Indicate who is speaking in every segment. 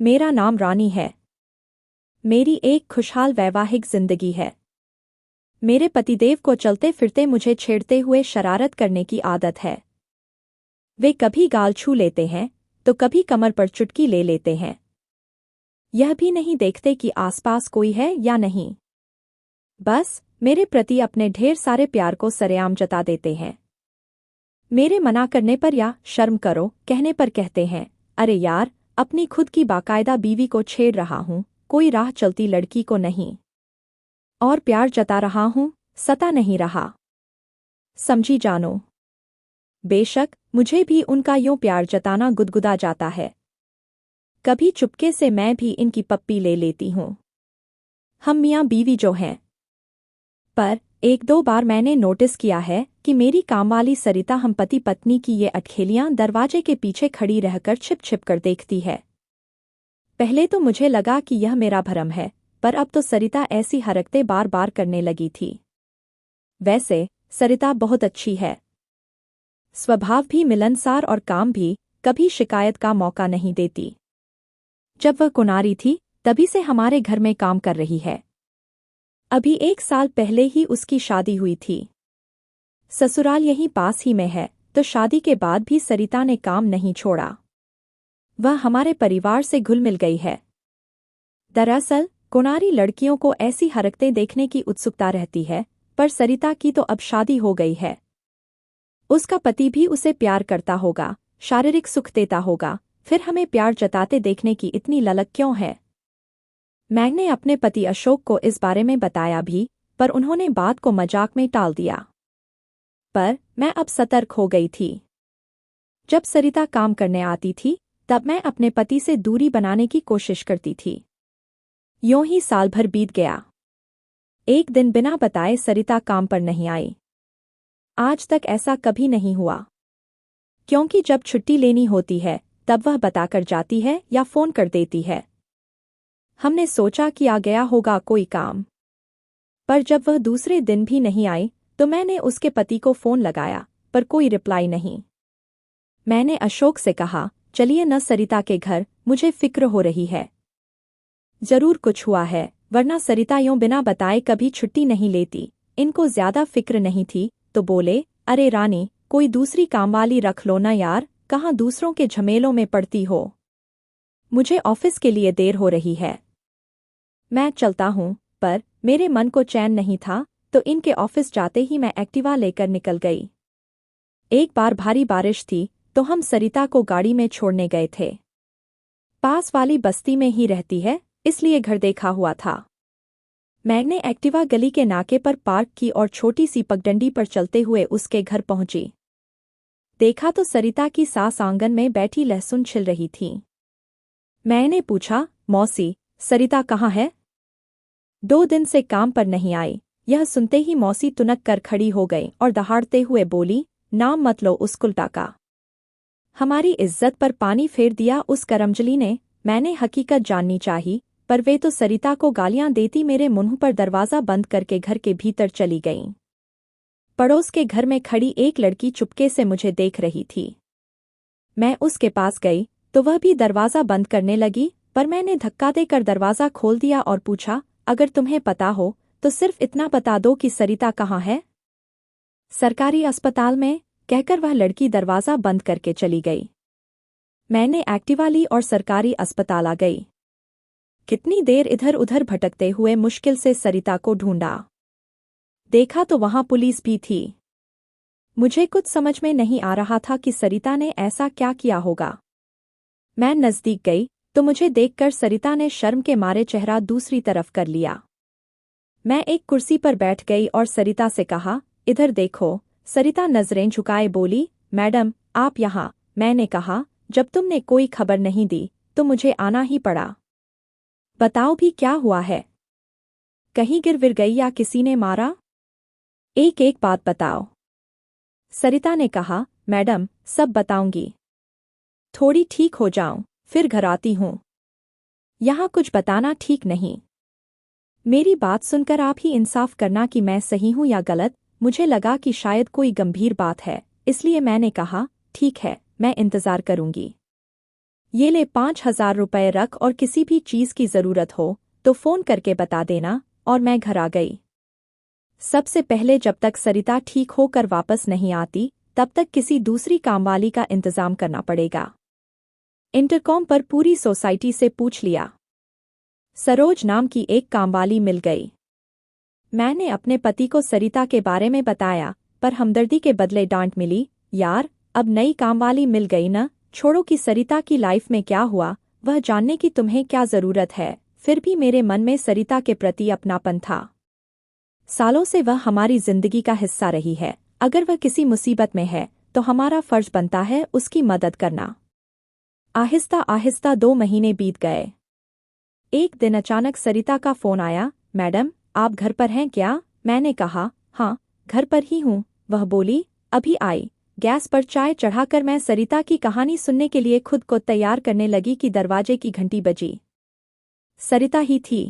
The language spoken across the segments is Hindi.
Speaker 1: मेरा नाम रानी है। मेरी एक खुशहाल वैवाहिक जिंदगी है। मेरे पतिदेव को चलते फिरते मुझे छेड़ते हुए शरारत करने की आदत है। वे कभी गाल छू लेते हैं तो कभी कमर पर चुटकी ले लेते हैं। यह भी नहीं देखते कि आसपास कोई है या नहीं। बस मेरे प्रति अपने ढेर सारे प्यार को सरेआम जता देते हैं। मेरे मना करने पर या शर्म करो कहने पर कहते हैं, अरे यार, अपनी खुद की बाकायदा बीवी को छेड़ रहा हूं, कोई राह चलती लड़की को नहीं। और प्यार जता रहा हूं, सता नहीं रहा। समझी जानो। बेशक मुझे भी उनका यूं प्यार जताना गुदगुदा जाता है। कभी चुपके से मैं भी इनकी पप्पी ले लेती हूं। हम मियां बीवी जो हैं। पर एक दो बार मैंने नोटिस किया है कि मेरी कामवाली सरिता हम पति पत्नी की ये अटखेलियां दरवाजे के पीछे खड़ी रहकर छिप छिप कर देखती है। पहले तो मुझे लगा कि यह मेरा भ्रम है, पर अब तो सरिता ऐसी हरकतें बार बार करने लगी थी। वैसे सरिता बहुत अच्छी है। स्वभाव भी मिलनसार और काम भी, कभी शिकायत का मौका नहीं देती। जब वह कुंवारी थी तभी से हमारे घर में काम कर रही है। अभी 1 साल पहले ही उसकी शादी हुई थी। ससुराल यहीं पास ही में है, तो शादी के बाद भी सरिता ने काम नहीं छोड़ा। वह हमारे परिवार से घुल मिल गई है। दरअसल कुंवारी लड़कियों को ऐसी हरकतें देखने की उत्सुकता रहती है, पर सरिता की तो अब शादी हो गई है। उसका पति भी उसे प्यार करता होगा, शारीरिक सुख देता होगा, फिर हमें प्यार जताते देखने की इतनी ललक क्यों है? मैंने अपने पति अशोक को इस बारे में बताया भी, पर उन्होंने बात को मजाक में टाल दिया। पर मैं अब सतर्क हो गई थी। जब सरिता काम करने आती थी तब मैं अपने पति से दूरी बनाने की कोशिश करती थी। यूं ही साल भर बीत गया। एक दिन बिना बताए सरिता काम पर नहीं आई। आज तक ऐसा कभी नहीं हुआ, क्योंकि जब छुट्टी लेनी होती है तब वह बताकर जाती है या फोन कर देती है। हमने सोचा कि आ गया होगा कोई काम। पर जब वह दूसरे दिन भी नहीं आई तो मैंने उसके पति को फोन लगाया, पर कोई रिप्लाई नहीं। मैंने अशोक से कहा, चलिए न सरिता के घर, मुझे फिक्र हो रही है। जरूर कुछ हुआ है, वरना सरिता यूं बिना बताए कभी छुट्टी नहीं लेती। इनको ज्यादा फिक्र नहीं थी तो बोले, अरे रानी, कोई दूसरी कामवाली रख लो ना यार, कहाँ दूसरों के झमेलों में पड़ती हो। मुझे ऑफिस के लिए देर हो रही है, मैं चलता हूँ। पर मेरे मन को चैन नहीं था, तो इनके ऑफिस जाते ही मैं एक्टिवा लेकर निकल गई। एक बार भारी बारिश थी तो हम सरिता को गाड़ी में छोड़ने गए थे। पास वाली बस्ती में ही रहती है, इसलिए घर देखा हुआ था। मैंने एक्टिवा गली के नाके पर पार्क की और छोटी सी पगडंडी पर चलते हुए उसके घर पहुंची। देखा तो सरिता की सास आंगन में बैठी लहसुन छिल रही थी। मैंने पूछा, मौसी, सरिता कहाँ है? 2 दिन से काम पर नहीं आई। यह सुनते ही मौसी तुनक कर खड़ी हो गई और दहाड़ते हुए बोली, नाम मत लो उस कुलटा का। हमारी इज्जत पर पानी फेर दिया उस करमजली ने। मैंने हकीकत जाननी चाहिए, पर वे तो सरिता को गालियां देती मेरे मुंह पर दरवाजा बंद करके घर के भीतर चली गईं। पड़ोस के घर में खड़ी एक लड़की चुपके से मुझे देख रही थी। मैं उसके पास गई तो वह भी दरवाजा बंद करने लगी, पर मैंने धक्का देकर दरवाजा खोल दिया और पूछा, अगर तुम्हें पता हो तो सिर्फ इतना बता दो कि सरिता कहाँ है? सरकारी अस्पताल में, कहकर वह लड़की दरवाजा बंद करके चली गई। मैंने एक्टिवा ली और सरकारी अस्पताल आ गई। कितनी देर इधर उधर भटकते हुए मुश्किल से सरिता को ढूंढा। देखा तो वहां पुलिस भी थी। मुझे कुछ समझ में नहीं आ रहा था कि सरिता ने ऐसा क्या किया होगा। मैं नजदीक गई तो मुझे देखकर सरिता ने शर्म के मारे चेहरा दूसरी तरफ कर लिया। मैं एक कुर्सी पर बैठ गई और सरिता से कहा, इधर देखो। सरिता नजरें झुकाए बोली, मैडम, आप यहाँ। मैंने कहा, जब तुमने कोई खबर नहीं दी तो मुझे आना ही पड़ा। बताओ भी क्या हुआ है? कहीं गिर विर गई या किसी ने मारा? एक एक बात बताओ। सरिता ने कहा, मैडम, सब बताऊंगी। थोड़ी ठीक हो जाऊं, फिर घर आती हूं। यहाँ कुछ बताना ठीक नहीं। मेरी बात सुनकर आप ही इंसाफ करना कि मैं सही हूं या गलत। मुझे लगा कि शायद कोई गंभीर बात है, इसलिए मैंने कहा, ठीक है, मैं इंतजार करूंगी। ये ले 5,000 रुपये रख और किसी भी चीज़ की ज़रूरत हो तो फ़ोन करके बता देना। और मैं घर आ गई। सबसे पहले जब तक सरिता ठीक होकर वापस नहीं आती तब तक किसी दूसरी कामवाली का इंतज़ाम करना पड़ेगा। इंटरकॉम पर पूरी सोसाइटी से पूछ लिया। सरोज नाम की एक कामवाली मिल गई। मैंने अपने पति को सरिता के बारे में बताया, पर हमदर्दी के बदले डांट मिली। यार, अब नई कामवाली मिल गई न, छोड़ो कि सरिता की लाइफ में क्या हुआ वह जानने की तुम्हें क्या ज़रूरत है। फिर भी मेरे मन में सरिता के प्रति अपनापन था। सालों से वह हमारी जिंदगी का हिस्सा रही है। अगर वह किसी मुसीबत में है तो हमारा फर्ज बनता है उसकी मदद करना। आहिस्ता आहिस्ता 2 महीने बीत गए। एक दिन अचानक सरिता का फोन आया। मैडम, आप घर पर हैं क्या? मैंने कहा, हाँ, घर पर ही हूँ। वह बोली, अभी आई। गैस पर चाय चढ़ाकर मैं सरिता की कहानी सुनने के लिए खुद को तैयार करने लगी कि दरवाजे की घंटी बजी। सरिता ही थी।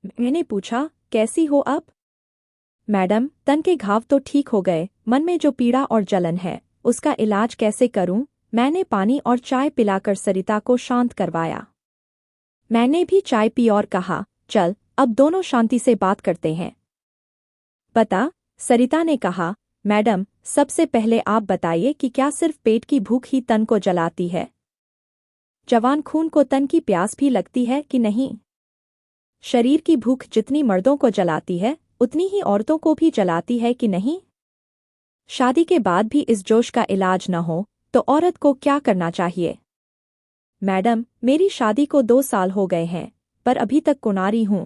Speaker 1: मैंने पूछा, कैसी हो अब? मैडम, तन के घाव तो ठीक हो गए, मन में जो पीड़ा और जलन है उसका इलाज कैसे करूं? मैंने पानी और चाय पिलाकर सरिता को शांत करवाया। मैंने भी चाय पी और कहा, चल अब दोनों शांति से बात करते हैं। बता, सरिता ने कहा। मैडम, सबसे पहले आप बताइए कि क्या सिर्फ पेट की भूख ही तन को जलाती है? जवान खून को तन की प्यास भी लगती है कि नहीं? शरीर की भूख जितनी मर्दों को जलाती है उतनी ही औरतों को भी जलाती है कि नहीं? शादी के बाद भी इस जोश का इलाज न हो तो औरत को क्या करना चाहिए? मैडम, मेरी शादी को 2 साल हो गए हैं, पर अभी तक कुंवारी हूं।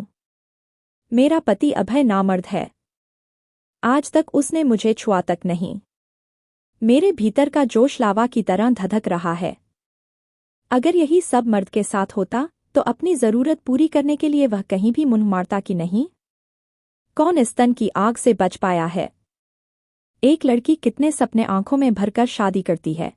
Speaker 1: मेरा पति अभय नामर्द है। आज तक उसने मुझे छुआ तक नहीं। मेरे भीतर का जोश लावा की तरह धधक रहा है। अगर यही सब मर्द के साथ होता तो अपनी जरूरत पूरी करने के लिए वह कहीं भी मुंह मारता कि नहीं? कौन इस तन की आग से बच पाया है? एक लड़की कितने सपने आंखों में भरकर शादी करती है,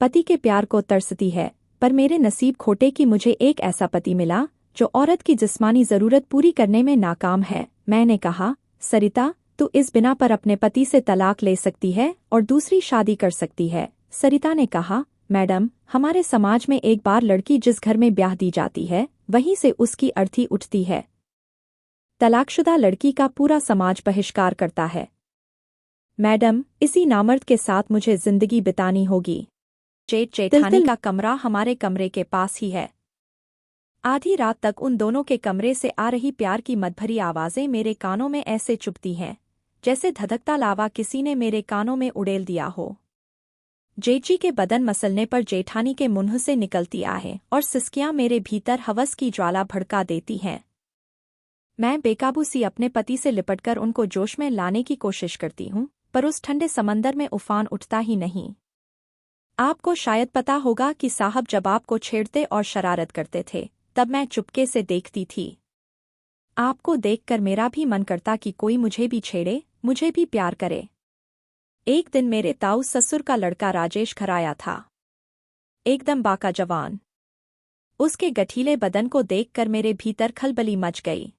Speaker 1: पति के प्यार को तरसती है, पर मेरे नसीब खोटे कि मुझे एक ऐसा पति मिला जो औरत की जिस्मानी जरूरत पूरी करने में नाकाम है। मैंने कहा, सरिता, तू इस बिना पर अपने पति से तलाक ले सकती है और दूसरी शादी कर सकती है। सरिता ने कहा, मैडम, हमारे समाज में एक बार लड़की जिस घर में ब्याह दी जाती है वहीं से उसकी अर्थी उठती है। तलाकशुदा लड़की का पूरा समाज बहिष्कार करता है। मैडम, इसी नामर्द के साथ मुझे जिंदगी बितानी होगी। जेठानी का कमरा हमारे कमरे के पास ही है। आधी रात तक उन दोनों के कमरे से आ रही प्यार की मदभरी आवाजें मेरे कानों में ऐसे चुभती हैं जैसे धधकता लावा किसी ने मेरे कानों में उड़ेल दिया हो। जेठी के बदन मसलने पर जेठानी के मुंह से निकलती आहें और सिसकियां मेरे भीतर हवस की ज्वाला भड़का देती हैं। मैं बेकाबू सी अपने पति से लिपटकर उनको जोश में लाने की कोशिश करती हूँ, पर उस ठंडे समंदर में उफान उठता ही नहीं। आपको शायद पता होगा कि साहब जब आपको छेड़ते और शरारत करते थे तब मैं चुपके से देखती थी। आपको देखकर मेरा भी मन करता कि कोई मुझे भी छेड़े, मुझे भी प्यार करे। एक दिन मेरे ताऊ ससुर का लड़का राजेश घर आया था। एकदम बाका जवान। उसके गठीले बदन को देखकर मेरे भीतर खलबली मच गई।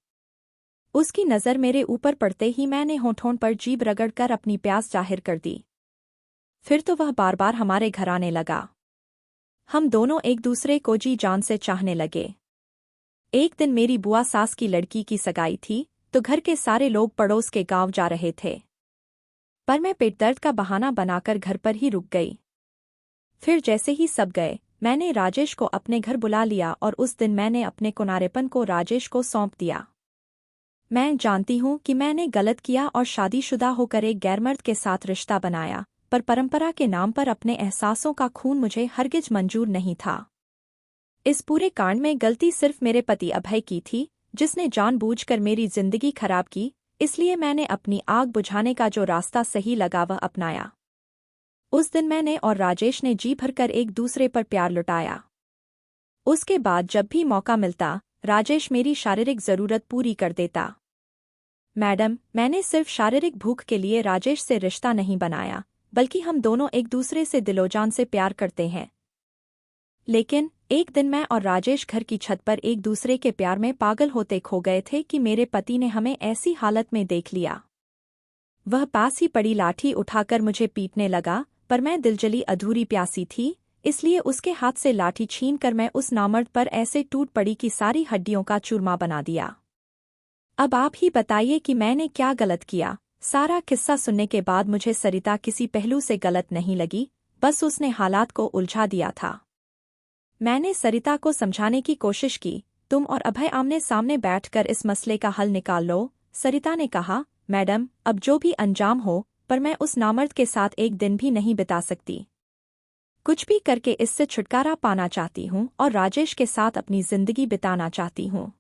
Speaker 1: उसकी नज़र मेरे ऊपर पड़ते ही मैंने होठों पर जीभ रगड़कर अपनी प्यास जाहिर कर दी। फिर तो वह बार बार हमारे घर आने लगा। हम दोनों एक दूसरे को जी जान से चाहने लगे। एक दिन मेरी बुआ सास की लड़की की सगाई थी तो घर के सारे लोग पड़ोस के गांव जा रहे थे, पर मैं पेट दर्द का बहाना बनाकर घर पर ही रुक गई। फिर जैसे ही सब गए मैंने राजेश को अपने घर बुला लिया और उस दिन मैंने अपने कुनारेपन को राजेश को सौंप दिया। मैं जानती हूँ कि मैंने गलत किया और शादीशुदा होकर एक गैरमर्द के साथ रिश्ता बनाया, पर परंपरा के नाम पर अपने एहसासों का खून मुझे हरगिज मंजूर नहीं था। इस पूरे कांड में गलती सिर्फ मेरे पति अभय की थी, जिसने जानबूझकर मेरी जिंदगी खराब की। इसलिए मैंने अपनी आग बुझाने का जो रास्ता सही लगा वह अपनाया। उस दिन मैंने और राजेश ने जी भरकर एक दूसरे पर प्यार लुटाया। उसके बाद जब भी मौका मिलता राजेश मेरी शारीरिक जरूरत पूरी कर देता। मैडम, मैंने सिर्फ शारीरिक भूख के लिए राजेश से रिश्ता नहीं बनाया, बल्कि हम दोनों एक दूसरे से दिलोजान से प्यार करते हैं। लेकिन एक दिन मैं और राजेश घर की छत पर एक दूसरे के प्यार में पागल होते खो गए थे कि मेरे पति ने हमें ऐसी हालत में देख लिया। वह पास ही पड़ी लाठी उठाकर मुझे पीटने लगा, पर मैं दिलजली अधूरी प्यासी थी, इसलिए उसके हाथ से लाठी छीन कर मैं उस नामर्द पर ऐसे टूट पड़ी कि सारी हड्डियों का चूरमा बना दिया। अब आप ही बताइए कि मैंने क्या गलत किया। सारा किस्सा सुनने के बाद मुझे सरिता किसी पहलू से गलत नहीं लगी, बस उसने हालात को उलझा दिया था। मैंने सरिता को समझाने की कोशिश की, तुम और अभय आमने सामने बैठकर इस मसले का हल निकाल लो। सरिता ने कहा, मैडम, अब जो भी अंजाम हो, पर मैं उस नामर्द के साथ एक दिन भी नहीं बिता सकती। कुछ भी करके इससे छुटकारा पाना चाहती हूँ और राजेश के साथ अपनी जिंदगी बिताना चाहती हूँ।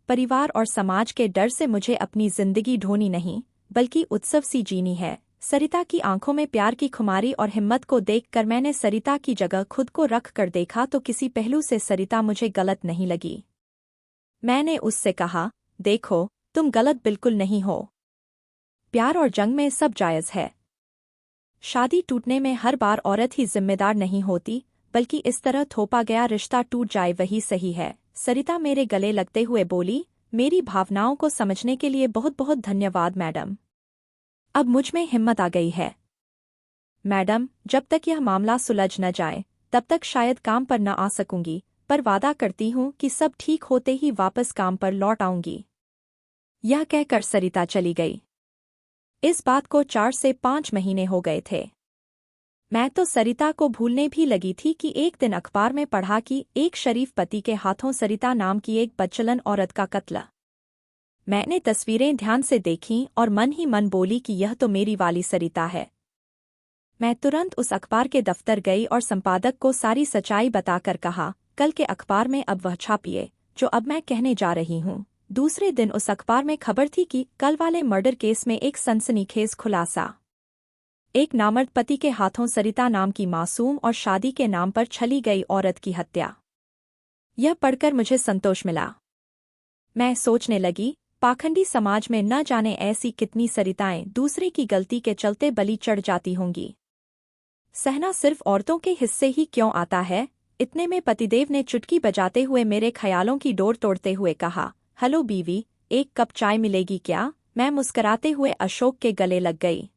Speaker 1: परिवार और समाज के डर से मुझे अपनी जिंदगी ढोनी नहीं, बल्कि उत्सव सी जीनी है। सरिता की आंखों में प्यार की खुमारी और हिम्मत को देखकर मैंने सरिता की जगह खुद को रख कर देखा तो किसी पहलू से सरिता मुझे गलत नहीं लगी। मैंने उससे कहा, देखो, तुम गलत बिल्कुल नहीं हो। प्यार और जंग में सब जायज है। शादी टूटने में हर बार औरत ही जिम्मेदार नहीं होती, बल्कि इस तरह थोपा गया रिश्ता टूट जाए वही सही है। सरिता मेरे गले लगते हुए बोली, मेरी भावनाओं को समझने के लिए बहुत बहुत धन्यवाद मैडम। अब मुझ में हिम्मत आ गई है। मैडम, जब तक यह मामला सुलझ न जाए, तब तक शायद काम पर न आ सकूंगी, पर वादा करती हूँ कि सब ठीक होते ही वापस काम पर लौट आऊंगी। यह कहकर सरिता चली गई। इस बात को 4 से 5 महीने हो गए थे। मैं तो सरिता को भूलने भी लगी थी कि एक दिन अखबार में पढ़ा कि एक शरीफ पति के हाथों सरिता नाम की एक बदचलन औरत का कत्ल। मैंने तस्वीरें ध्यान से देखीं और मन ही मन बोली कि यह तो मेरी वाली सरिता है। मैं तुरंत उस अखबार के दफ्तर गई और संपादक को सारी सच्चाई बताकर कहा, कल के अखबार में अब वह छापिए जो अब मैं कहने जा रही हूँ। दूसरे दिन उस अखबार में खबर थी कि कल वाले मर्डर केस में एक सनसनीखेज खुलासा। एक नामर्द पति के हाथों सरिता नाम की मासूम और शादी के नाम पर छली गई औरत की हत्या। यह पढ़कर मुझे संतोष मिला। मैं सोचने लगी, पाखंडी समाज में न जाने ऐसी कितनी सरिताएं दूसरे की गलती के चलते बलि चढ़ जाती होंगी। सहना सिर्फ औरतों के हिस्से ही क्यों आता है? इतने में पतिदेव ने चुटकी बजाते हुए मेरे ख्यालों की डोर तोड़ते हुए कहा, हेलो बीवी, एक कप चाय मिलेगी क्या? मैं मुस्कराते हुए अशोक के गले लग गई।